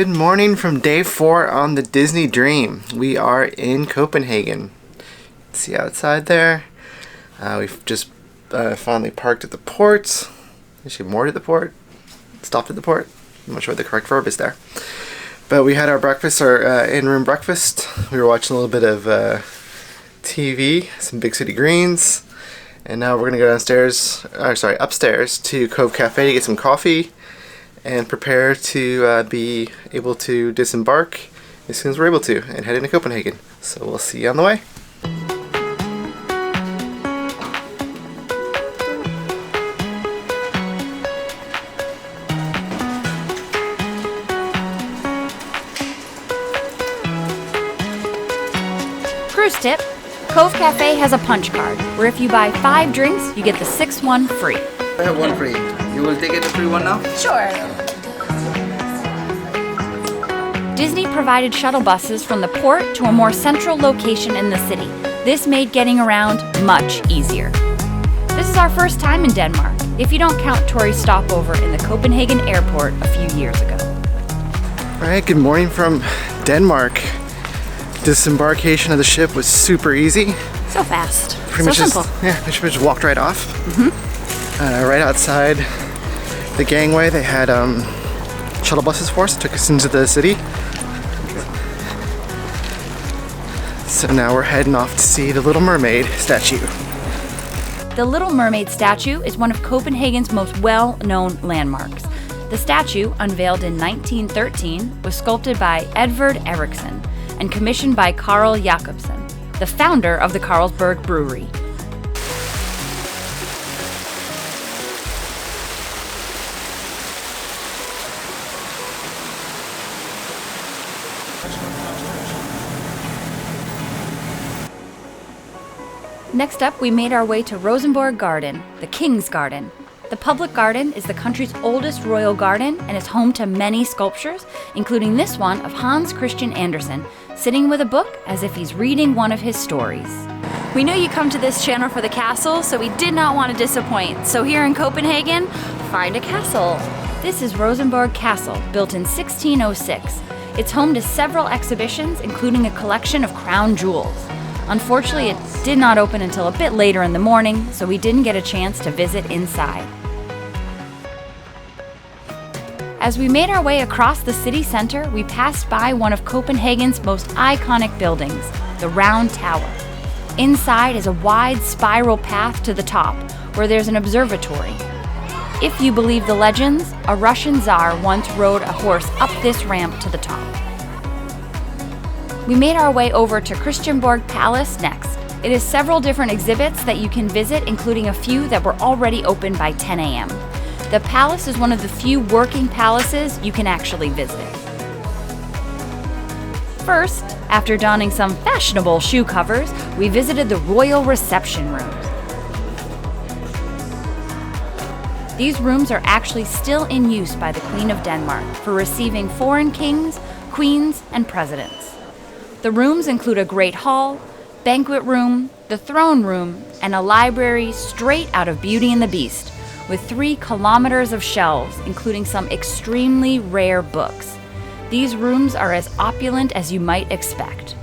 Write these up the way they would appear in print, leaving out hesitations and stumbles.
Good morning from day 4 on the Disney Dream. We are in Copenhagen. See outside there? We've just finally parked at the port. Actually moored at the port. Stopped at the port. I'm not sure what the correct verb is there. But we had our breakfast, our in-room breakfast. We were watching a little bit of TV, some Big City Greens. And now we're going to go upstairs to Cove Cafe to get some coffee and prepare to be able to disembark as soon as we're able to and head into Copenhagen. So we'll see you on the way. Cruise tip: Cove Cafe has a punch card where if you buy 5 drinks, you get the 6th one free. I have one free. You will take it a free one now? Sure. Disney provided shuttle buses from the port to a more central location in the city. This made getting around much easier. This is our first time in Denmark, if you don't count Tori's stopover in the Copenhagen airport a few years ago. Alright, good morning from Denmark. Disembarkation of the ship was super easy. So fast. Pretty so much simple. We just walked right off. Right outside the gangway, they had shuttle buses for us. Took us into the city. So now we're heading off to see the Little Mermaid statue. The Little Mermaid statue is one of Copenhagen's most well-known landmarks. The statue, unveiled in 1913, was sculpted by Edvard Eriksson and commissioned by Carl Jacobsen, the founder of the Carlsberg Brewery. Next up, we made our way to Rosenborg Garden, the King's Garden. The public garden is the country's oldest royal garden and is home to many sculptures, including this one of Hans Christian Andersen, sitting with a book as if he's reading one of his stories. We knew you come to this channel for the castle, so we did not want to disappoint. So here in Copenhagen, find a castle. This is Rosenborg Castle, built in 1606. It's home to several exhibitions, including a collection of crown jewels. Unfortunately, it did not open until a bit later in the morning, so we didn't get a chance to visit inside. As we made our way across the city center, we passed by one of Copenhagen's most iconic buildings, the Round Tower. Inside is a wide spiral path to the top, where there's an observatory. If you believe the legends, a Russian Tsar once rode a horse up this ramp to the top. We made our way over to Christiansborg Palace next. It has several different exhibits that you can visit, including a few that were already open by 10 a.m. The palace is one of the few working palaces you can actually visit. First, after donning some fashionable shoe covers, we visited the royal reception rooms. These rooms are actually still in use by the Queen of Denmark for receiving foreign kings, queens, and presidents. The rooms include a great hall, banquet room, the throne room, and a library straight out of Beauty and the Beast, with 3 kilometers of shelves, including some extremely rare books. These rooms are as opulent as you might expect.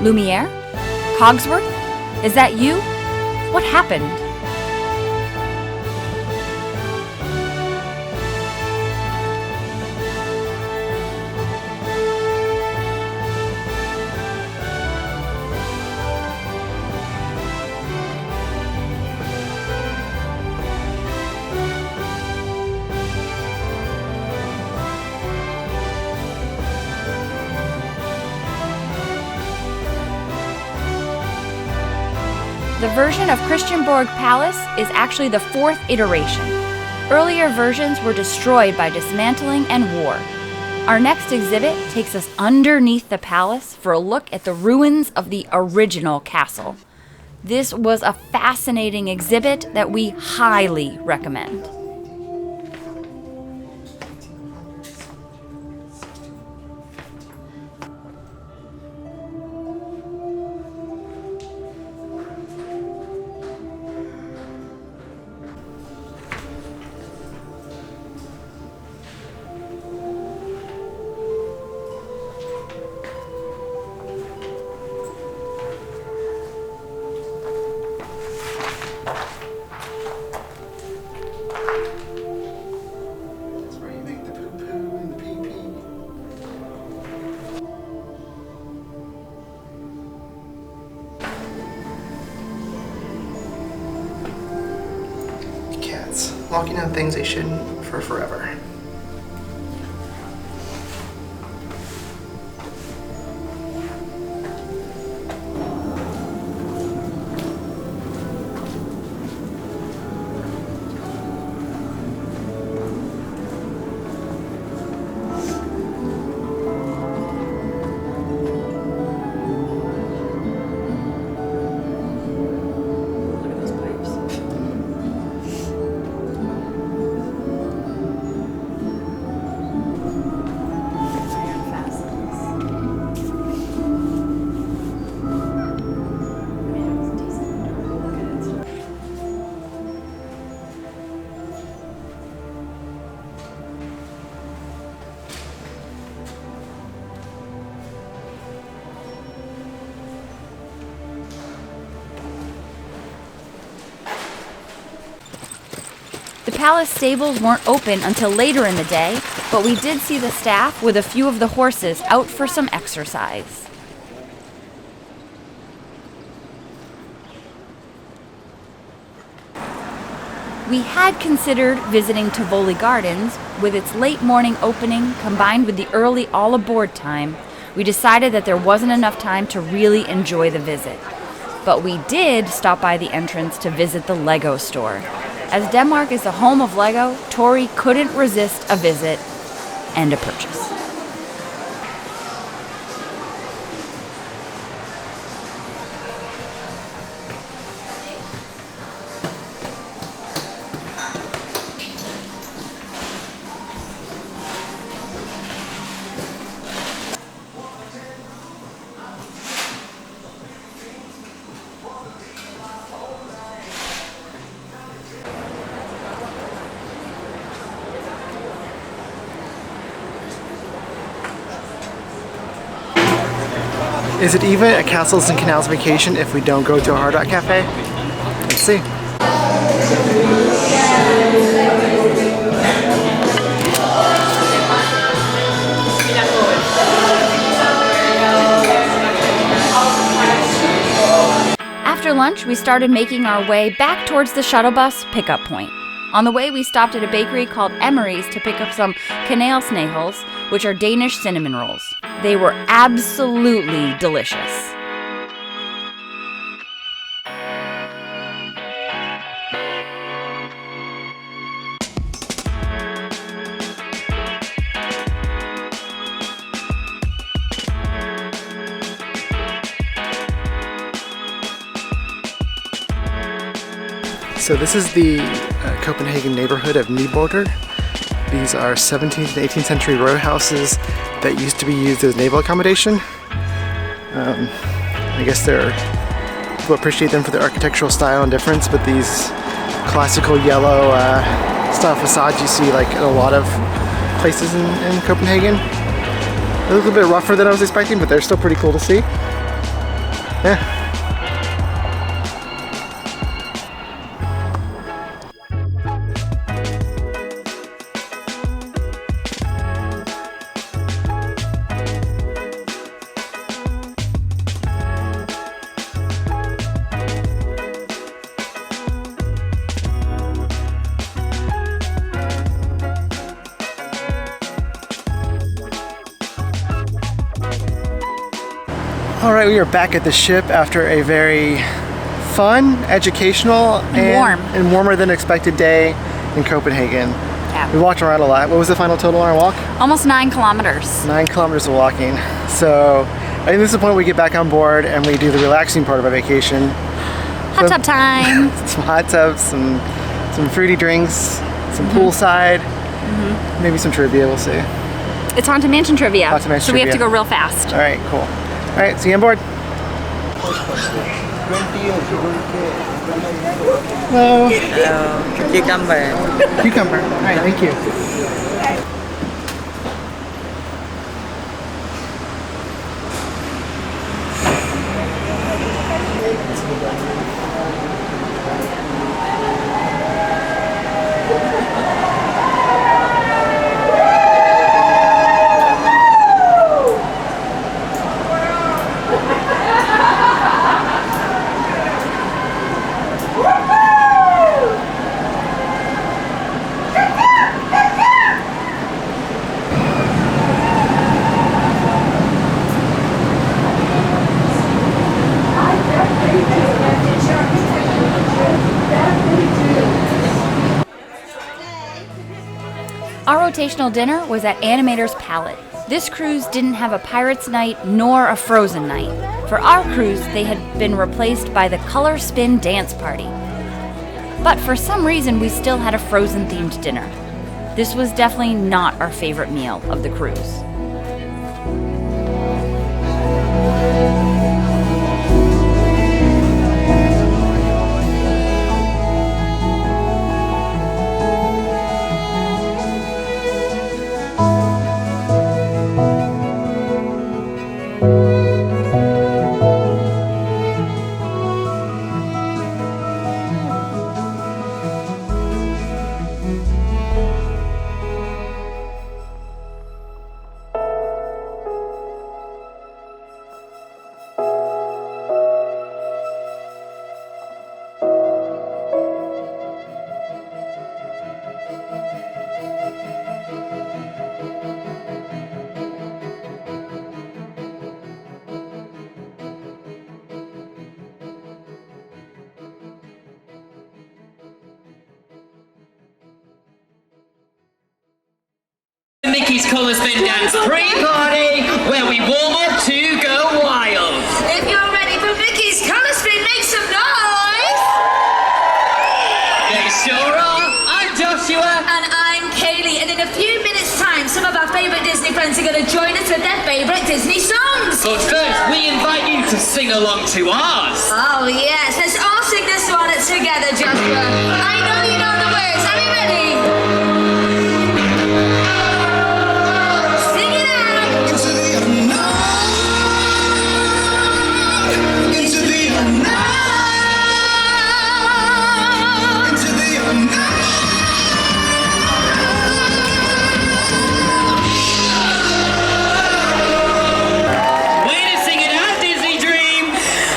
Lumiere? Cogsworth? Is that you? What happened? The version of Christianborg Palace is actually the 4th iteration. Earlier versions were destroyed by dismantling and war. Our next exhibit takes us underneath the palace for a look at the ruins of the original castle. This was a fascinating exhibit that we highly recommend. Walking on things they shouldn't for forever. The palace stables weren't open until later in the day, but we did see the staff with a few of the horses out for some exercise. We had considered visiting Tivoli Gardens. With its late morning opening combined with the early all aboard time, we decided that there wasn't enough time to really enjoy the visit. But we did stop by the entrance to visit the Lego store. As Denmark is the home of Lego, Tori couldn't resist a visit and a purchase. Is it even a Castles and Canals vacation if we don't go to a Hard Rock Cafe? Let's see. After lunch, we started making our way back towards the shuttle bus pickup point. On the way, we stopped at a bakery called Emery's to pick up some kanelsnegels, which are Danish cinnamon rolls. They were absolutely delicious. So this is the Copenhagen neighborhood of Nyborg. These are 17th and 18th century row houses that used to be used as naval accommodation. I guess people appreciate them for their architectural style and difference, but these classical yellow style facades you see like in a lot of places in Copenhagen. A little bit rougher than I was expecting, but they're still pretty cool to see. Yeah. Alright, we are back at the ship after a very fun, educational, warm. and warmer than expected day in Copenhagen. Yeah. We walked around a lot. What was the final total on our walk? Almost 9 kilometers. 9 kilometers of walking. So I think this is the point we get back on board and we do the relaxing part of our vacation. Hot tub time. Some hot tubs, some fruity drinks, some poolside, maybe some trivia, we'll see. It's Haunted Mansion trivia. Haunted Mansion so we have to trivia. go real fast. All right, cool. All right, see you on board. Hello. Cucumber. Cucumber. All right, thank you. Our rotational dinner was at Animator's Palette. This cruise didn't have a Pirates Night nor a Frozen Night. For our cruise, they had been replaced by the Color Spin Dance Party. But for some reason, we still had a Frozen-themed dinner. This was definitely not our favorite meal of the cruise. Mickey's Colour Spin Dance pre-party, where we warm up to go wild. If you're ready for Mickey's Colour Spin, make some noise! They sure are. I'm Joshua. And I'm Kaylee, and in a few minutes' time, some of our favourite Disney friends are going to join us with their favourite Disney songs. But first, we invite you to sing along to ours. Oh yes, let's all sing this one together, Joshua. I know you know the words. Are we ready? Sing it out! Into the unknown, into the unknown, into the unknown. Way to sing it out, Disney Dream.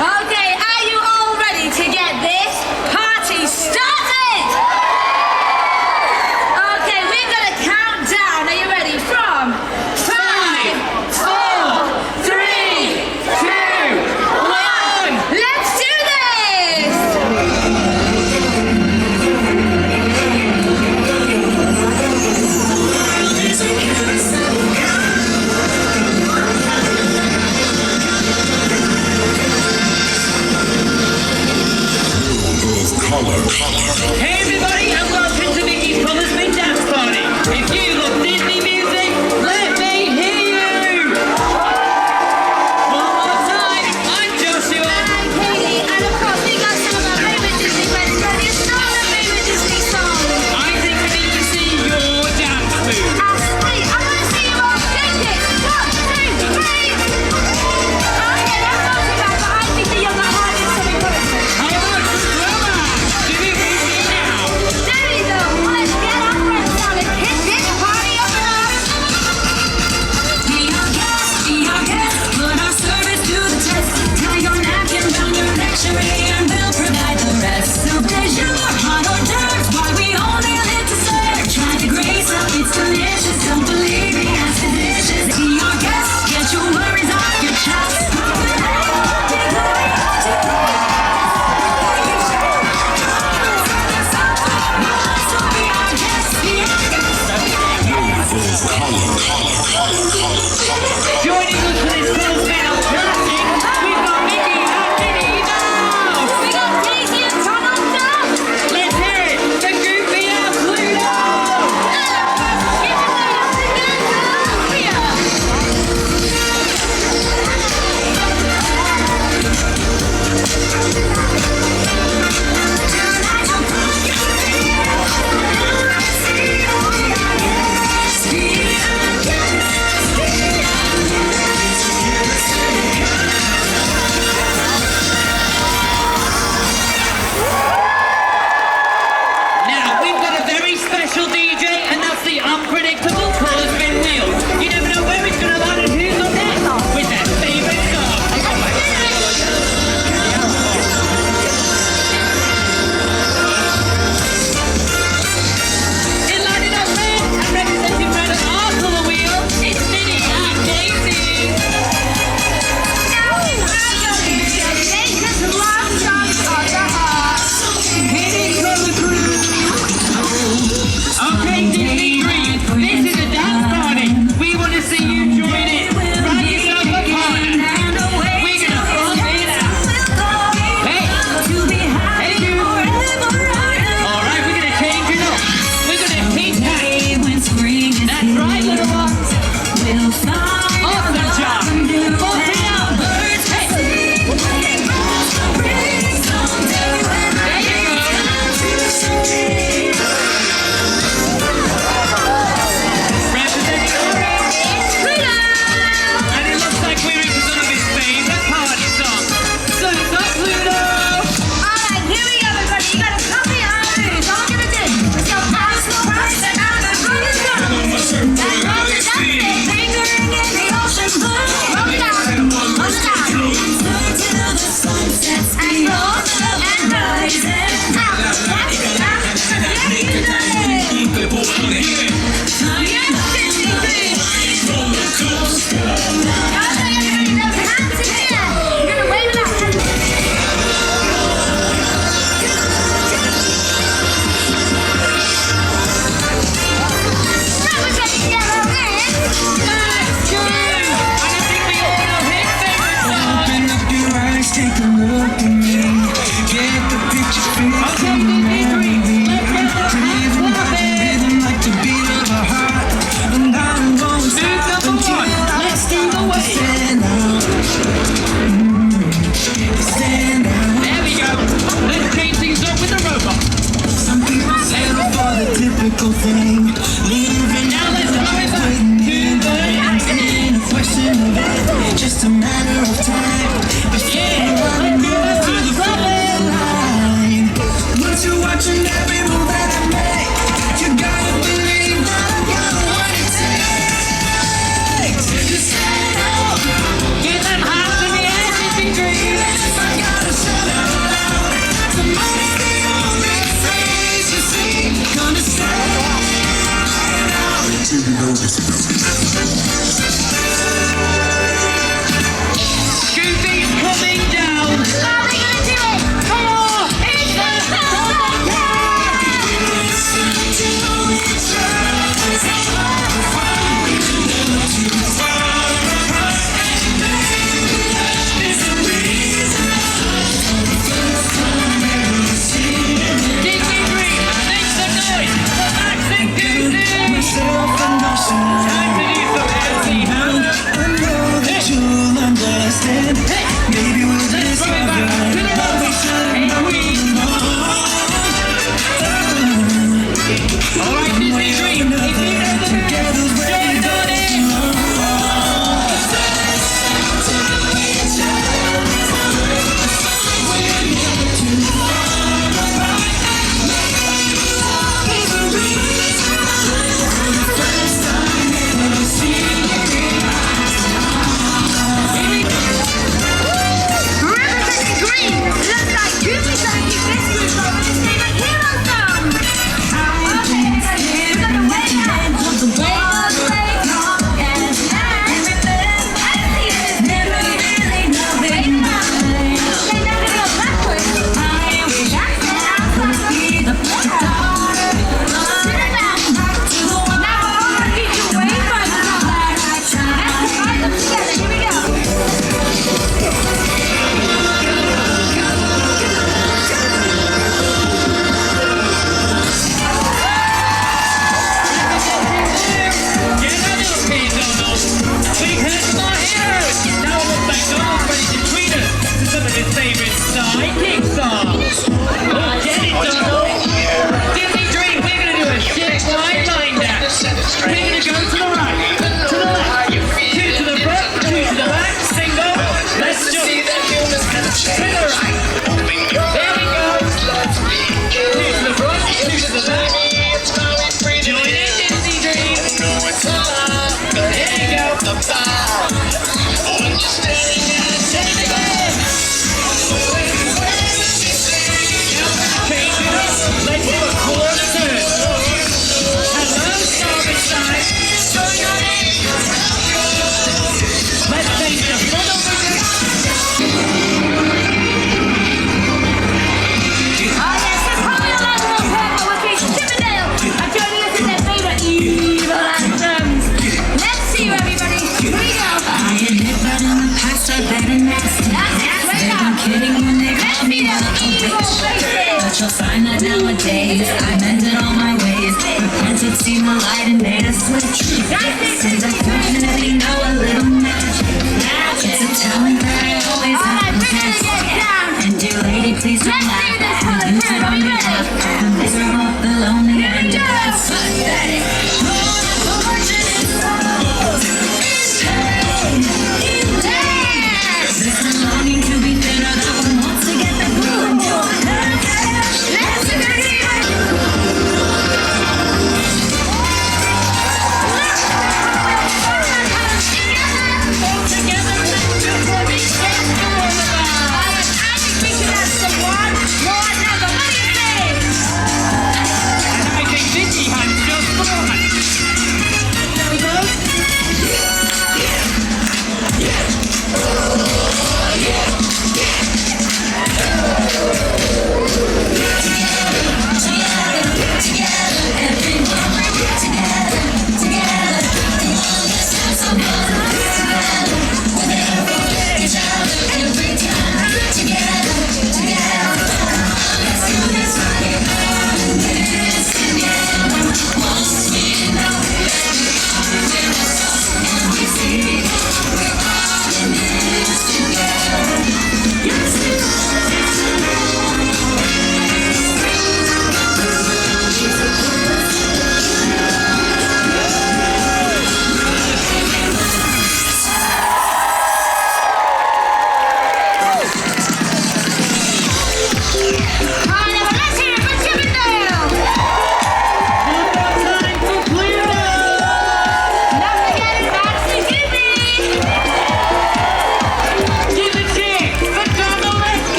Okay, are you all ready to get this party started? Joining us for this cool spin of classic, we've got Mickey and Minnie Mouse. We got Daisy and Donald Duck. Let's hear it for Goofy and Pluto. Give it up again,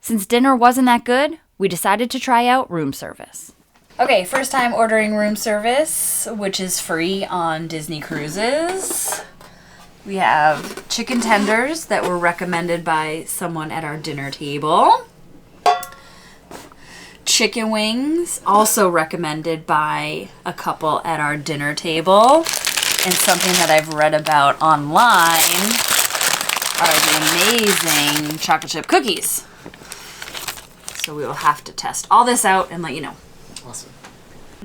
Since dinner wasn't that good, we decided to try out room service. Okay, first time ordering room service, which is free on Disney cruises. We have chicken tenders that were recommended by someone at our dinner table. Chicken wings, also recommended by a couple at our dinner table. And something that I've read about online are the amazing chocolate chip cookies. So we will have to test all this out and let you know. Awesome.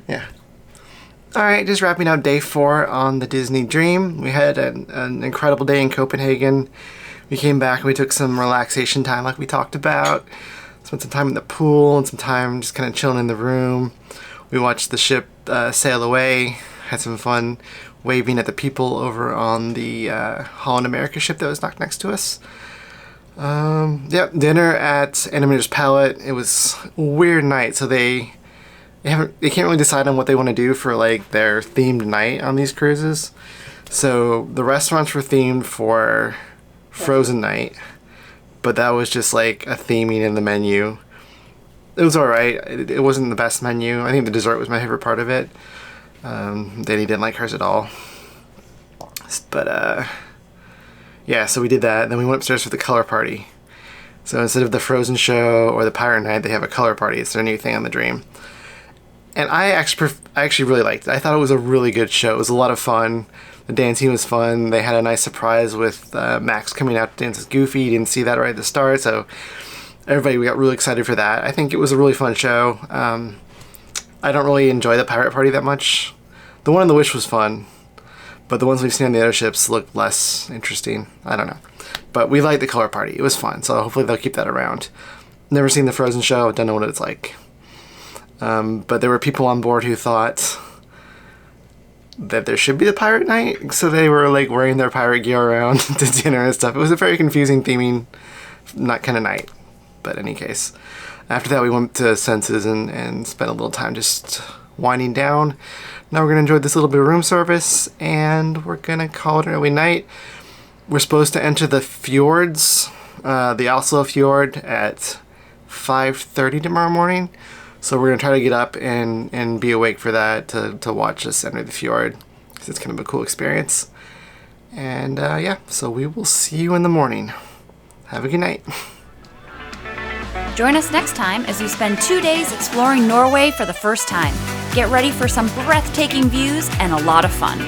Yeah. All right, just wrapping up day 4 on the Disney Dream. We had an incredible day in Copenhagen. We came back and we took some relaxation time like we talked about. Spent some time in the pool and some time just kind of chilling in the room. We watched the ship sail away. Had some fun waving at the people over on the Holland America ship that was docked next to us. Yep, dinner at Animator's Palette. It was a weird night, so they can't really decide on what they want to do for like their themed night on these cruises. So the restaurants were themed for Frozen Night, but that was just like a theming in the menu. It was alright. It wasn't the best menu. I think the dessert was my favorite part of it. Danny didn't like hers at all. But yeah, so we did that. Then we went upstairs for the color party. So instead of the Frozen show or the Pirate Night, they have a color party. It's their new thing on the Dream. And I actually really liked it. I thought it was a really good show. It was a lot of fun. The dancing was fun. They had a nice surprise with Max coming out to dance with Goofy. You didn't see that right at the start, so we got really excited for that. I think it was a really fun show. I don't really enjoy the pirate party that much. The one on the Wish was fun, but the ones we've seen on the other ships look less interesting. I don't know. But we liked the color party. It was fun, so hopefully they'll keep that around. Never seen the Frozen show. Don't know what it's like. But there were people on board who thought that there should be a pirate night, so they were like wearing their pirate gear around to dinner and stuff. It was a very confusing theming, not kind of night, but in any case. After that we went to Senses and spent a little time just winding down. Now we're going to enjoy this little bit of room service, and we're going to call it an early night. We're supposed to enter the fjords, the Oslo Fjord at 5:30 tomorrow morning. So we're going to try to get up and be awake for that to watch us enter the fjord, because it's kind of a cool experience. And yeah, so we will see you in the morning. Have a good night. Join us next time as we spend 2 days exploring Norway for the first time. Get ready for some breathtaking views and a lot of fun.